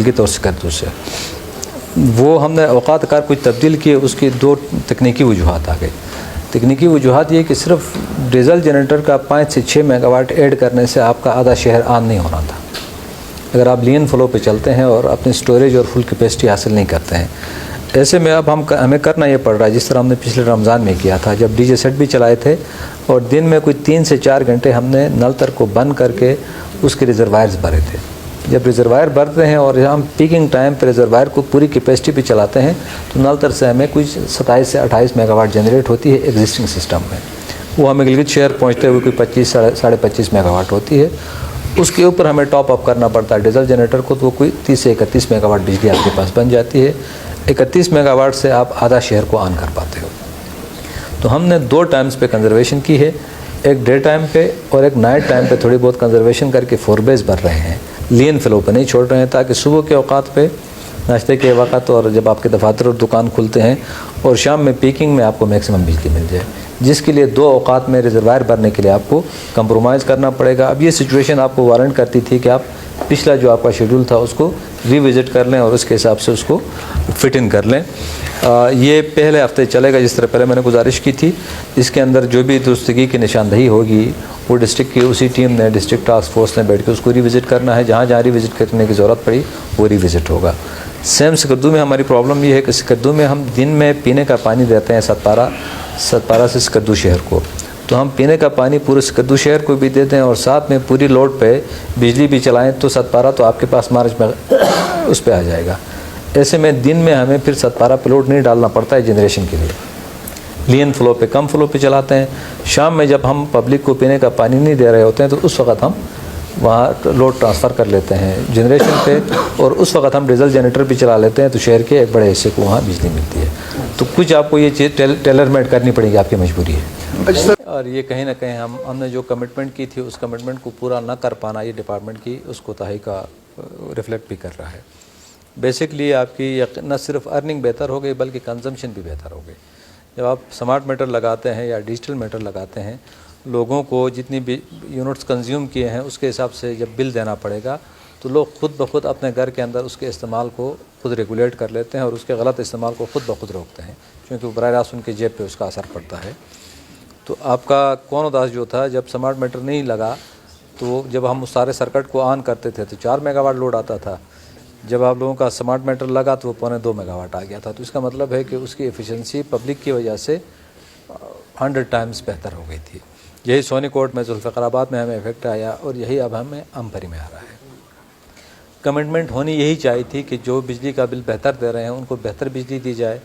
गिलगित और स्कर्दू से। वो हमने औकात कार कुछ तब्दील किए, उसकी दो तकनीकी वजूहात आ गई। तकनीकी वजूहात ये कि सिर्फ डीजल जनरेटर का 5 से 6 मेगावाट ऐड करने से आपका आधा शहर ऑन नहीं होना था। अगर आप लीन फ्लो पे चलते हैं और अपनी स्टोरेज और फुल कैपेसिटी हासिल नहीं करते हैं, ऐसे में अब हमें करना ये पड़ रहा है जिस तरह हमने पिछले रमज़ान में किया था, जब डीजे सेट भी चलाए थे और दिन में कोई 3 से 4 घंटे हमने नल तर को बंद करके उसके रिजर्वायर्स भरे थे। जब रिजर्वायर भरते हैं और हम पीकिंग टाइम पर रिजर्वायर को पूरी कैपेसिटी पे चलाते हैं तो नल तर से हमें कुछ 27 से 28 मेगावाट जनरेट होती है एग्जिस्टिंग सिस्टम में। वो हमें गिलगित शहर पहुँचते हुए कोई 25 साढ़े 25 मेगावाट होती है। उसके ऊपर हमें टॉप अप करना पड़ता है डीजल जनरेटर को, तो वो कोई 30 से 31 मेगावाट बिजली आपके पास बन जाती है। 31 मेगावाट से आप आधा शहर को ऑन कर पाते हो। तो हमने 2 टाइम्स पे कंजर्वेशन की है, एक डे टाइम पे और एक नाइट टाइम पे थोड़ी बहुत कंजर्वेशन करके 4 बेस भर रहे हैं, लीन फ्लो पे नहीं छोड़ रहे हैं, ताकि सुबह के औकात पे नाश्ते के वक़्त और जब आपके दफातर और दुकान खुलते हैं और शाम में पीकिंग में आपको मैक्सिमम बिजली मिल जाए, जिसके लिए 2 औकात में रिजर्वायर भरने के लिए आपको कंप्रोमाइज़ करना पड़ेगा। अब ये सिचुएशन आपको वारंट करती थी कि आप पिछला जो आपका शेड्यूल था उसको रिविज़िट कर लें और उसके हिसाब से उसको फिट इन कर लें। ये पहले हफ्ते चलेगा, जिस तरह पहले मैंने गुजारिश की थी। इसके अंदर जो भी दुरुस्तगी की निशानदही होगी वो डिस्ट्रिक्ट की उसी टीम ने, डिस्ट्रिक्ट टास्क फोर्स ने बैठ के उसको रिविज़िट करना है। जहाँ जहाँ रिविज़िट करने की ज़रूरत पड़ी वो रिविज़िट होगा। सेम स्कर्दू में हमारी प्रॉब्लम ये है कि स्कर्दू में हम दिन में पीने का पानी देते हैं सतपारा से स्कर्दू शहर को, तो हम पीने का पानी पूरे स्कर्दू शहर को भी देते हैं और साथ में पूरी लोड पे बिजली भी चलाएं तो सतपारा तो आपके पास मार्च में उस पर आ जाएगा। ऐसे में दिन में हमें फिर सतपारा पे लोड नहीं डालना पड़ता है जनरेशन के लिए, लीन फ्लो पे कम फ्लो पे चलाते हैं। शाम में जब हम पब्लिक को पीने का पानी नहीं दे रहे होते हैं तो उस वक़्त हम वहाँ लोड ट्रांसफ़र कर लेते हैं जनरेशन पे, और उस वक़्त हम डीजल जनरेटर भी चला लेते हैं तो शहर के एक बड़े हिस्से को वहाँ बिजली मिलती है। तो कुछ आपको ये चीज़ टेलर मेड करनी पड़ेगी, आपकी मजबूरी है। और ये कहीं ना कहीं हमने जो कमिटमेंट की थी उस कमिटमेंट को पूरा ना कर पाना ये डिपार्टमेंट की उस कोताही का रिफ्लेक्ट भी कर रहा है। बेसिकली आपकी न सिर्फ अर्निंग बेहतर हो गई बल्कि कंजम्पशन भी बेहतर हो गई। जब आप स्मार्ट मीटर लगाते हैं या डिजिटल मीटर लगाते हैं, लोगों को जितनी भी यूनिट्स कंज्यूम किए हैं उसके हिसाब से जब बिल देना पड़ेगा तो लोग खुद ब खुद अपने घर के अंदर उसके इस्तेमाल को खुद रेगुलेट कर लेते हैं और उसके गलत इस्तेमाल को खुद ब खुद रोकते हैं, क्योंकि बराह रास्त उनके जेब पे उसका असर पड़ता है। तो आपका कौन उदास जो था, जब स्मार्ट मीटर नहीं लगा तो जब हम उस सारे सर्किट को ऑन करते थे तो 4 मेगावाट लोड आता था। जब आप लोगों का स्मार्ट मीटर लगा तो वो 1.25 मेगावाट आ गया था। तो इसका मतलब है कि उसकी एफिशिएंसी पब्लिक की वजह से 100 टाइम्स बेहतर हो गई थी। यही सोनीकोट में, जुल्फ़िकाराबाद में हमें इफेक्ट आया और यही अब हमें अम्परी में आ रहा है। कमिटमेंट होनी यही चाहिए थी कि जो बिजली का बिल बेहतर दे रहे हैं उनको बेहतर बिजली दी जाए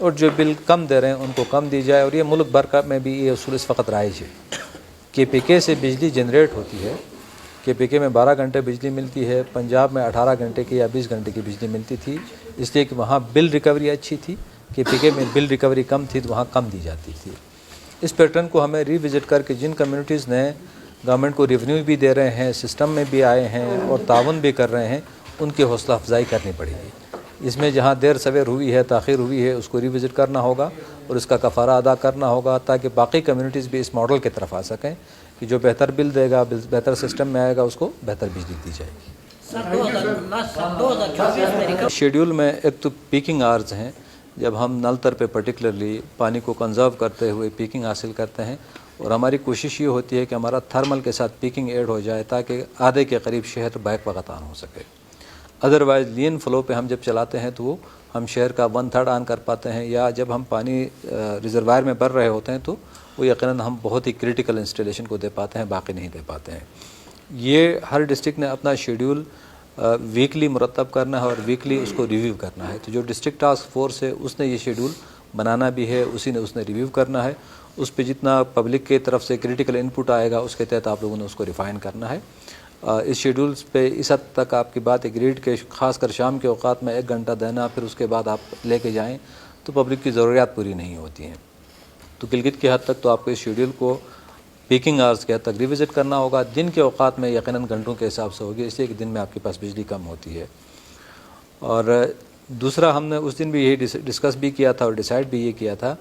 और जो बिल कम दे रहे हैं उनको कम दी जाए। और ये मुल्क भर का में भी ये उसूल इस वक्त राइज है। KPK से बिजली जनरेट होती है, KPK में 12 घंटे बिजली मिलती है, पंजाब में 18 घंटे की या 20 घंटे की बिजली मिलती थी, इसलिए कि वहाँ बिल रिकवरी अच्छी थी। KPK में बिल रिकवरी कम थी तो वहाँ कम दी जाती थी। इस पैटर्न को हमें रिविज़िट करके जिन कम्युनिटीज़ ने गवर्नमेंट को रेवेन्यू भी दे रहे हैं, सिस्टम में भी आए हैं और ताउन भी कर रहे हैं, उनकी हौसला अफजाई करनी पड़ेगी। इसमें जहाँ देर सवेर हुई है, ताख़ीर हुई है, उसको रिविज़िट करना होगा और इसका कफ़ारा अदा करना होगा, ताकि बाकी कम्युनिटीज़ भी इस मॉडल की तरफ आ सकें कि जो बेहतर बिल देगा, बेहतर सिस्टम में आएगा, उसको बेहतर बिजली दी जाएगी। शेड्यूल में एक तो पीकिंग आवर्स हैं, जब हम नल तर पे पर्टिकुलरली पानी को कंजर्व करते हुए पीकिंग हासिल करते हैं, और हमारी कोशिश ये होती है कि हमारा थर्मल के साथ पीकिंग ऐड हो जाए ताकि आधे के करीब शहर बैक वक़्त ऑन हो सके। अदरवाइज़ लीन फ्लो पे हम जब चलाते हैं तो वो हम शहर का 1/3 ऑन कर पाते हैं, या जब हम पानी रिजर्वायर में भर रहे होते हैं तो वो यकीनन हम बहुत ही क्रिटिकल इंस्टॉलेशन को दे पाते हैं, बाकी नहीं दे पाते हैं। ये हर डिस्ट्रिक्ट ने अपना शेड्यूल वीकली मुरतब करना है और वीकली उसको रिव्यू करना है। तो जो डिस्ट्रिक्ट टास्क फोर्स है उसने ये शेड्यूल बनाना भी है, उसी ने उसने रिव्यू करना है। उस पर जितना पब्लिक की तरफ से क्रिटिकल इनपुट आएगा उसके तहत आप लोगों ने उसको रिफ़ाइन करना है। इस शेड्यूल्स पे इस हद तक आपकी बात एग्रीड के ख़ासकर शाम के औकात में 1 घंटा देना, फिर उसके बाद आप लेके जाएं तो पब्लिक की ज़रूरियात पूरी नहीं होती हैं। तो गिलगित की हद तक तो आपको इस शेड्यूल को पीकिंग आवर्स के हद तक रिविज़िट करना होगा। दिन के औकात में यकीनन घंटों के हिसाब से होगी, इसलिए कि दिन में आपके पास बिजली कम होती है। और दूसरा, हमने उस दिन भी यही डिस्कस भी किया था और डिसाइड भी ये किया था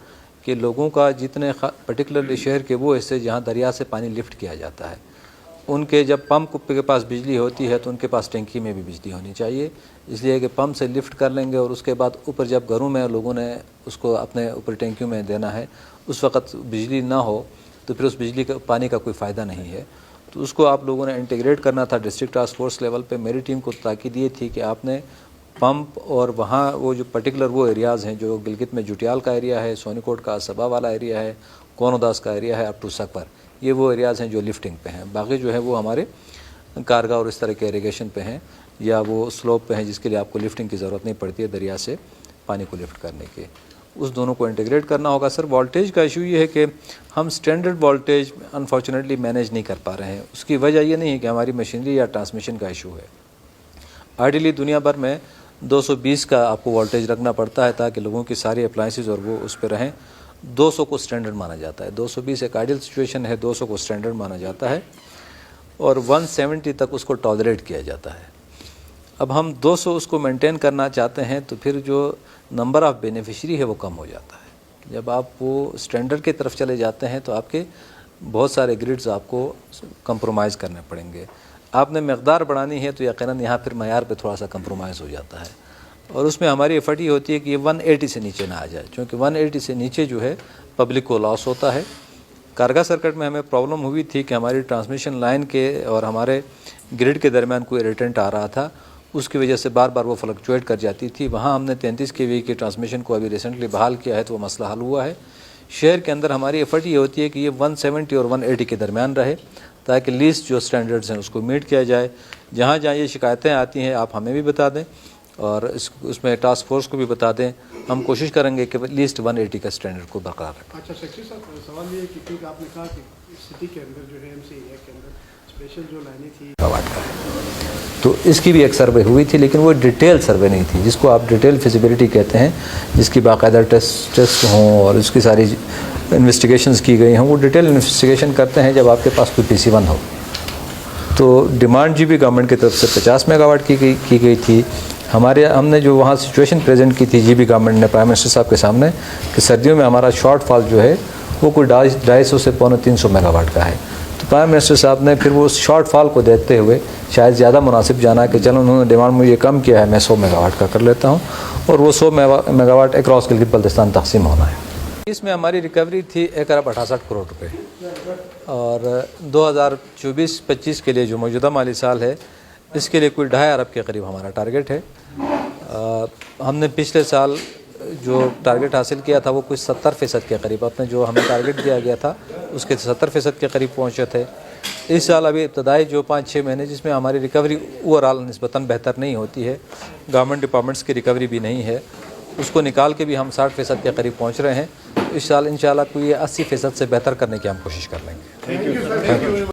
कि लोगों का जितने पर्टिकुलरली शहर के वो हिस्से जहाँ दरिया से पानी लिफ्ट किया जाता है ان کے جب پمپ کے پاس بجلی ہوتی ہے تو ان کے پاس ٹینکی میں بھی بجلی ہونی چاہیے، اس لیے کہ پمپ سے لفٹ کر لیں گے اور اس کے بعد اوپر جب گھروں میں لوگوں نے اس کو اپنے اوپر ٹینکیوں میں دینا ہے، اس وقت بجلی نہ ہو تو پھر اس بجلی کا پانی کا کوئی فائدہ نہیں ہے۔ تو اس کو آپ لوگوں نے انٹیگریٹ کرنا تھا ڈسٹرکٹ ٹاسک فورس لیول پہ۔ میری ٹیم کو تاکید یہ تھی کہ آپ نے پمپ اور وہاں وہ جو پرٹیکولر وہ ایریاز ہیں جو گلگت میں جوٹیال کا ایریا ہے، سونی کوٹ کا سبا والا ایریا ہے، کونوداس کا ایریا ہے، اپ ٹو سکپر، یہ وہ ایریاز ہیں جو لفٹنگ پہ ہیں۔ باقی جو ہے وہ ہمارے کارگاہ اور اس طرح کے ایریگیشن پہ ہیں یا وہ سلوپ پہ ہیں جس کے لیے آپ کو لفٹنگ کی ضرورت نہیں پڑتی ہے دریا سے پانی کو لفٹ کرنے کے۔ اس دونوں کو انٹیگریٹ کرنا ہوگا۔ سر وولٹیج کا ایشو یہ ہے کہ ہم سٹینڈرڈ وولٹیج انفارچونیٹلی مینیج نہیں کر پا رہے ہیں۔ اس کی وجہ یہ نہیں ہے کہ ہماری مشینری یا ٹرانسمیشن کا ایشو ہے۔ آئیڈیلی دنیا بھر میں 220 کا آپ کو وولٹیج رکھنا پڑتا ہے تاکہ لوگوں کی ساری اپلائنسز اور وہ اس پہ رہیں۔ 200 کو سٹینڈرڈ مانا جاتا ہے، 220 ایک آئیڈیل سچویشن ہے، 200 کو سٹینڈرڈ مانا جاتا ہے اور 170 تک اس کو ٹالریٹ کیا جاتا ہے۔ اب ہم 200 اس کو مینٹین کرنا چاہتے ہیں تو پھر جو نمبر آف بینیفیشری ہے وہ کم ہو جاتا ہے۔ جب آپ وہ سٹینڈرڈ کی طرف چلے جاتے ہیں تو آپ کے بہت سارے گریڈز آپ کو کمپرومائز کرنے پڑیں گے۔ آپ نے مقدار بڑھانی ہے تو یقیناً یہاں پھر معیار پہ تھوڑا سا کمپرومائز ہو جاتا ہے، اور اس میں ہماری ایفرٹ یہ ہوتی ہے کہ یہ 180 سے نیچے نہ آ جائے، چونکہ 180 سے نیچے جو ہے پبلک کو لاس ہوتا ہے۔ کارگاہ سرکٹ میں ہمیں پرابلم ہوئی تھی کہ ہماری ٹرانسمیشن لائن کے اور ہمارے گرڈ کے درمیان کوئی ریٹنٹ آ رہا تھا، اس کی وجہ سے بار بار وہ فلکچویٹ کر جاتی تھی۔ وہاں ہم نے 33 kV کی ٹرانسمیشن کو ابھی ریسنٹلی بحال کیا ہے تو وہ مسئلہ حل ہوا ہے۔ شہر کے اندر ہماری ایفرٹ یہ ہوتی ہے کہ یہ 170 اور 180 کے درمیان رہے تاکہ لیسٹ جو سٹینڈرڈز ہیں اس کو میٹ کیا جائے۔ جہاں جہاں یہ شکایتیں آتی ہیں آپ ہمیں بھی بتا دیں اور اس میں ٹاسک فورس کو بھی بتا دیں، ہم کوشش کریں گے کہ لیسٹ 180 کا سٹینڈرڈ کو برقرار رکھیں۔ اچھا سیکٹری صاحب، سوال یہ ہے کہ کیونکہ آپ نے کہا کہ سٹی کے اندر جو ہے ایم سی ایریا کے اندر اسپیشل جو لائنیں تھی تو اس کی بھی ایک سروے ہوئی تھی، لیکن وہ ڈیٹیل سروے نہیں تھی جس کو آپ ڈیٹیل فیزیبلٹی کہتے ہیں، جس کی باقاعدہ ٹیسٹ ہوں اور اس کی ساری انویسٹیگیشنز کی گئی ہوں۔ وہ ڈیٹیل انویسٹیگیشن کرتے ہیں جب آپ کے پاس کوئی پی سی 1 ہو۔ تو ڈیمانڈ جی بی گورنمنٹ کی طرف سے 50 میگا واٹ کی گئی تھی۔ ہم نے جو وہاں سچویشن پریزنٹ کی تھی جی بی گورنمنٹ نے پرائم منسٹر صاحب کے سامنے کہ سردیوں میں ہمارا شارٹ فال جو ہے وہ کوئی 250 سے 350 میگا واٹ کا ہے۔ تو پرائم منسٹر صاحب نے پھر وہ شارٹ فال کو دیکھتے ہوئے شاید زیادہ مناسب جانا کہ چلو انہوں نے ڈیمانڈ مجھے کم کیا ہے، میں 100 میگا واٹ کا کر لیتا ہوں اور وہ 100 mega what across Gilgit Baltistan تقسیم ہونا ہے۔ اس میں ہماری ریکوری تھی 1 ارب 68 کروڑ روپے، اور 2024-25 کے لیے جو موجودہ مالی سال ہے اس کے لیے کوئی 2.5 ارب کے قریب ہمارا ٹارگیٹ ہے۔ ہم نے پچھلے سال جو ٹارگیٹ حاصل کیا تھا وہ کچھ 70% کے قریب، اپنے جو ہمیں ٹارگیٹ دیا گیا تھا اس کے 70% کے قریب پہنچے تھے۔ اس سال ابھی ابتدائی جو 5-6 مہینے جس میں ہماری ریکوری اوورآل نسبتاً بہتر نہیں ہوتی ہے، گورنمنٹ ڈپارٹمنٹس کی ریکوری بھی نہیں ہے، اس کو نکال کے بھی ہم 60% کے قریب پہنچ رہے ہیں۔ اس سال انشاءاللہ کوئی 80% سے بہتر کرنے کی ہم کوشش کر لیں گے۔